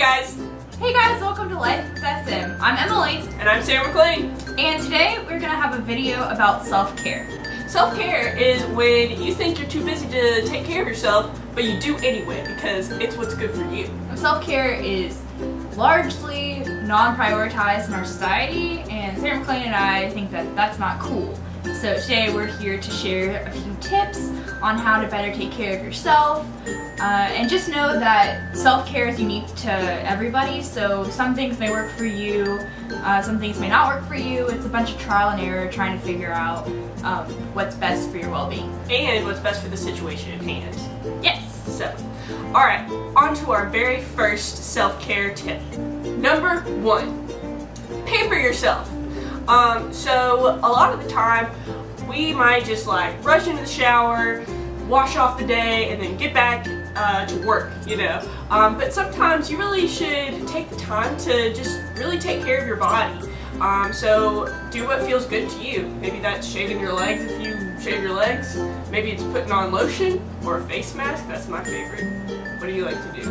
guys! Hey guys, welcome to Life with S.eM. I'm Emily. And I'm Sarah McLean. And today we're going to have a video about self-care. Self-care is when you think you're too busy to take care of yourself, but you do anyway because it's what's good for you. Self-care is largely non-prioritized in our society, and Sarah McLean and I think that that's not cool. So today we're here to share a few tips on how to better take care of yourself, and just know that self-care is unique to everybody, so some things may work for you, some things may not work for you. It's a bunch of trial and error trying to figure out what's best for your well-being. And what's best for the situation at hand. Yes! So, alright, on to our very first self-care tip. Number 1, pamper yourself. So a lot of the time we might just like rush into the shower, wash off the day, and then get back to work, you know. But sometimes you really should take the time to just really take care of your body. So do what feels good to you. Maybe that's shaving your legs if you shave your legs. Maybe it's putting on lotion or a face mask. That's my favorite. What do you like to do?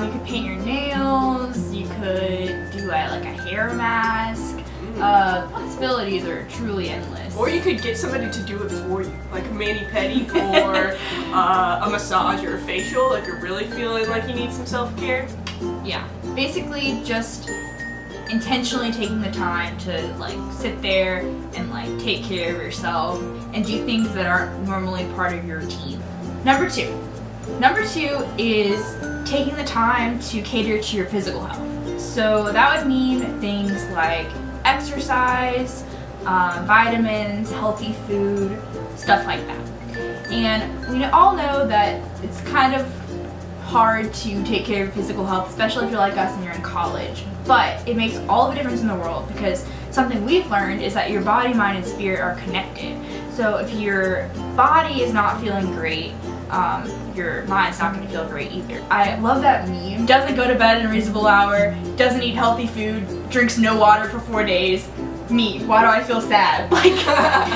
You could paint your nails, you could do like a hair mask. Possibilities are truly endless. Or you could get somebody to do it for you, like a mani-pedi or a massage or a facial if you're really feeling like you need some self-care. Yeah, basically just intentionally taking the time to like sit there and like take care of yourself and do things that aren't normally part of your routine. Number two is taking the time to cater to your physical health. So that would mean things like exercise, vitamins, healthy food, stuff like that. And we all know that it's kind of hard to take care of your physical health, especially if you're like us and you're in college. But it makes all the difference in the world because something we've learned is that your body, mind, and spirit are connected. So if your body is not feeling great, your mind's not going to feel great either. I love that meme. Doesn't go to bed in a reasonable hour, doesn't eat healthy food, drinks no water for 4 days. Me, why do I feel sad? Like,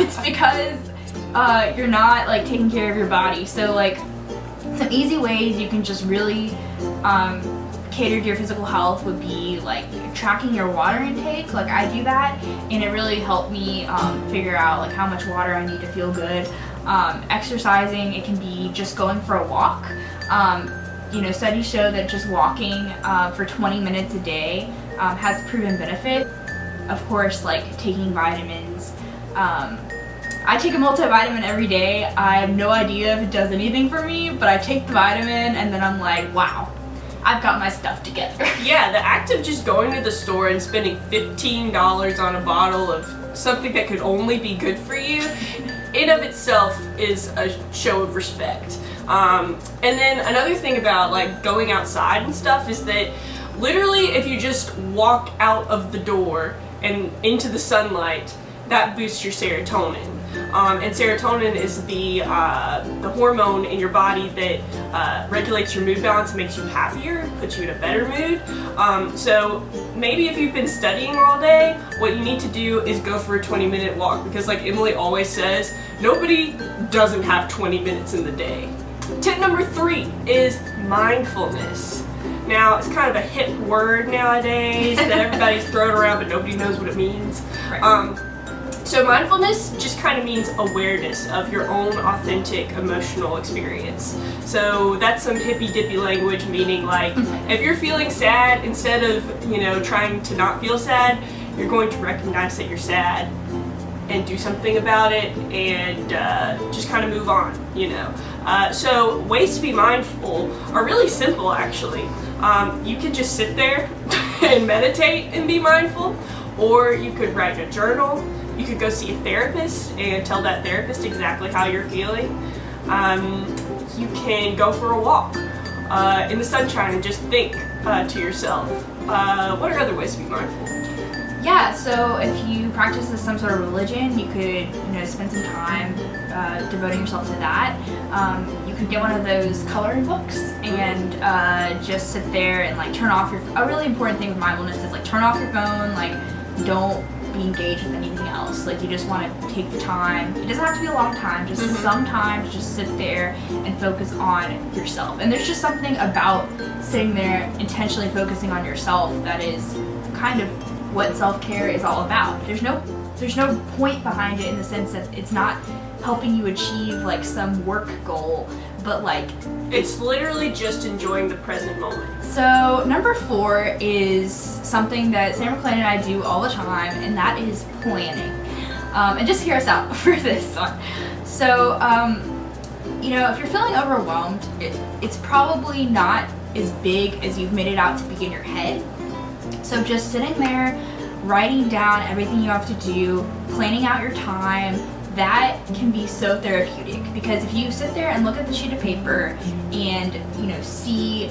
it's because you're not like taking care of your body. So like, some easy ways you can just really cater to your physical health would be like tracking your water intake. Like I do that, and it really helped me figure out like how much water I need to feel good. Exercising, it can be just going for a walk. You know, studies show that just walking for 20 minutes a day has proven benefit. Of course, like taking vitamins. I take a multivitamin every day. I have no idea if it does anything for me, but I take the vitamin and then I'm like, wow, I've got my stuff together. Yeah, the act of just going to the store and spending $15 on a bottle of something that could only be good for you, in of itself is a show of respect. And then another thing about like going outside and stuff is that literally if you just walk out of the door and into the sunlight, that boosts your serotonin. And serotonin is the hormone in your body that regulates your mood balance and makes you happier, puts you in a better mood. So maybe if you've been studying all day, what you need to do is go for a 20-minute walk, because like Emily always says, nobody doesn't have 20 minutes in the day. Tip number 3 is mindfulness. Now, it's kind of a hip word nowadays that everybody's throwing around, but nobody knows what it means. Right. So mindfulness just kind of means awareness of your own authentic emotional experience. So that's some hippy-dippy language, meaning like if you're feeling sad, instead of, you know, trying to not feel sad, you're going to recognize that you're sad and do something about it and just kind of move on, you know. So ways to be mindful are really simple, actually. You can just sit there and meditate and be mindful, or you could write a journal. You could go see a therapist and tell that therapist exactly how you're feeling. You can go for a walk in the sunshine and just think to yourself. What are other ways to be mindful? Yeah, so if you practice some sort of religion, you could, you know, spend some time devoting yourself to that. You could get one of those coloring books and just sit there and like turn off your. A really important thing with mindfulness is like turn off your phone. Like, don't be be engaged with anything else. Like, you just want to take the time. It doesn't have to be a long time, just some time to just sit there and focus on yourself. And there's just something about sitting there intentionally focusing on yourself that is kind of what self-care is all about. There's no point behind it in the sense that it's not helping you achieve like some work goal, but like it's literally just enjoying the present moment. So number 4 is something that Sam McLean and I do all the time, and that is planning. And just hear us out for this one. So you know, if you're feeling overwhelmed, it's probably not as big as you've made it out to be in your head. So just sitting there, writing down everything you have to do, planning out your time, that can be so therapeutic, because if you sit there and look at the sheet of paper and, you know, see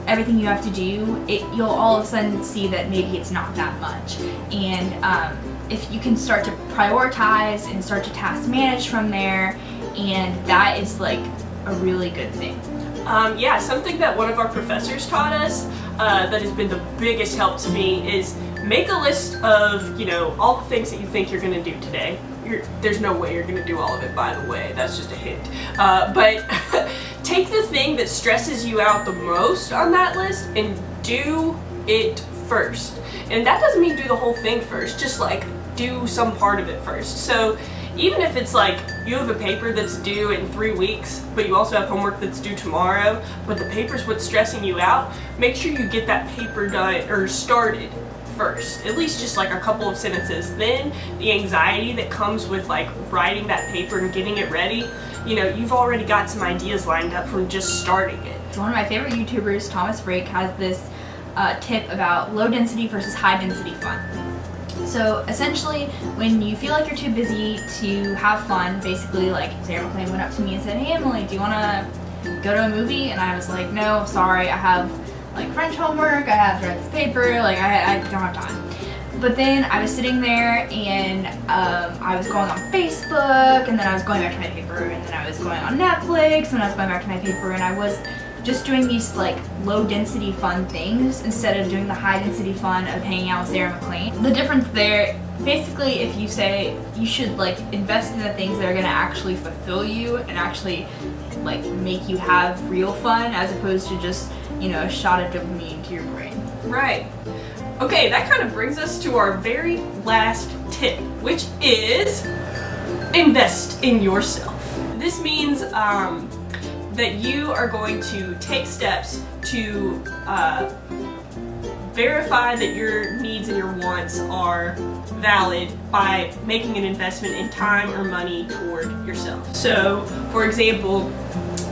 everything you have to do, you'll all of a sudden see that maybe it's not that much. And if you can start to prioritize and start to task manage from there, and that is like a really good thing. Yeah, something that one of our professors taught us that has been the biggest help to me is make a list of, you know, all the things that you think you're going to do today. There's no way you're going to do all of it, by the way. That's just a hint. But take the thing that stresses you out the most on that list and do it first. And that doesn't mean do the whole thing first, just like do some part of it first. So even if it's like you have a paper that's due in 3 weeks, but you also have homework that's due tomorrow, but the paper's what's stressing you out, make sure you get that paper done or started first, at least just like a couple of sentences. Then the anxiety that comes with like writing that paper and getting it ready, you know, you've already got some ideas lined up from just starting it. One of my favorite YouTubers, Thomas Frake, has this tip about low density versus high density fun. So essentially, when you feel like you're too busy to have fun, basically like Sarah McLean went up to me and said, "Hey Emily, do you want to go to a movie?" And I was like, "No, sorry, I have like French homework, I have to write this paper, like I don't have time." But then I was sitting there and I was going on Facebook, and then I was going back to my paper, and then I was going on Netflix, and I was going back to my paper, and I was just doing these like low density fun things instead of doing the high density fun of hanging out with Sarah McLean. The difference there, basically, if you say you should like invest in the things that are gonna actually fulfill you and actually like make you have real fun, as opposed to just, you know, a shot of dopamine to your brain. Right. Okay, that kind of brings us to our very last tip, which is invest in yourself. This means that you are going to take steps to verify that your needs and your wants are valid by making an investment in time or money toward yourself. So, for example,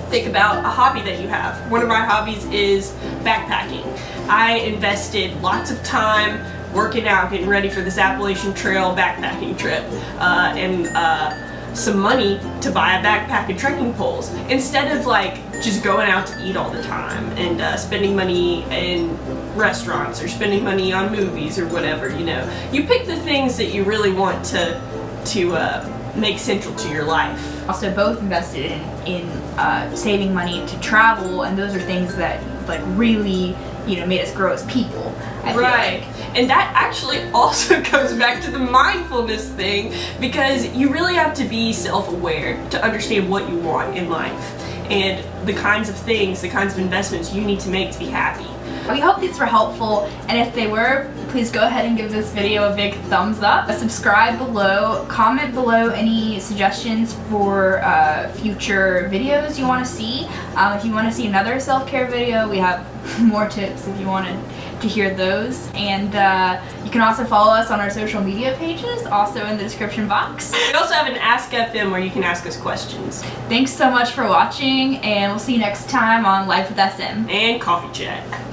think about a hobby that you have. One of my hobbies is backpacking. I invested lots of time working out, getting ready for this Appalachian Trail backpacking trip, and some money to buy a backpack and trekking poles, instead of like just going out to eat all the time and spending money in restaurants or spending money on movies or whatever. You know, you pick the things that you really want to make central to your life. Also both invested in saving money to travel, and those are things that like really, you know, made us grow as people. I feel like. And that actually also goes back to the mindfulness thing, because you really have to be self-aware to understand what you want in life and the kinds of things, the kinds of investments you need to make to be happy. We hope these were helpful, and if they were, please go ahead and give this video a big thumbs up. Subscribe below, comment below any suggestions for future videos you want to see. If you want to see another self-care video, we have more tips if you wanted to hear those. And you can also follow us on our social media pages, also in the description box. We also have an Ask FM where you can ask us questions. Thanks so much for watching, and we'll see you next time on Life with S.eM. And Coffee Chat.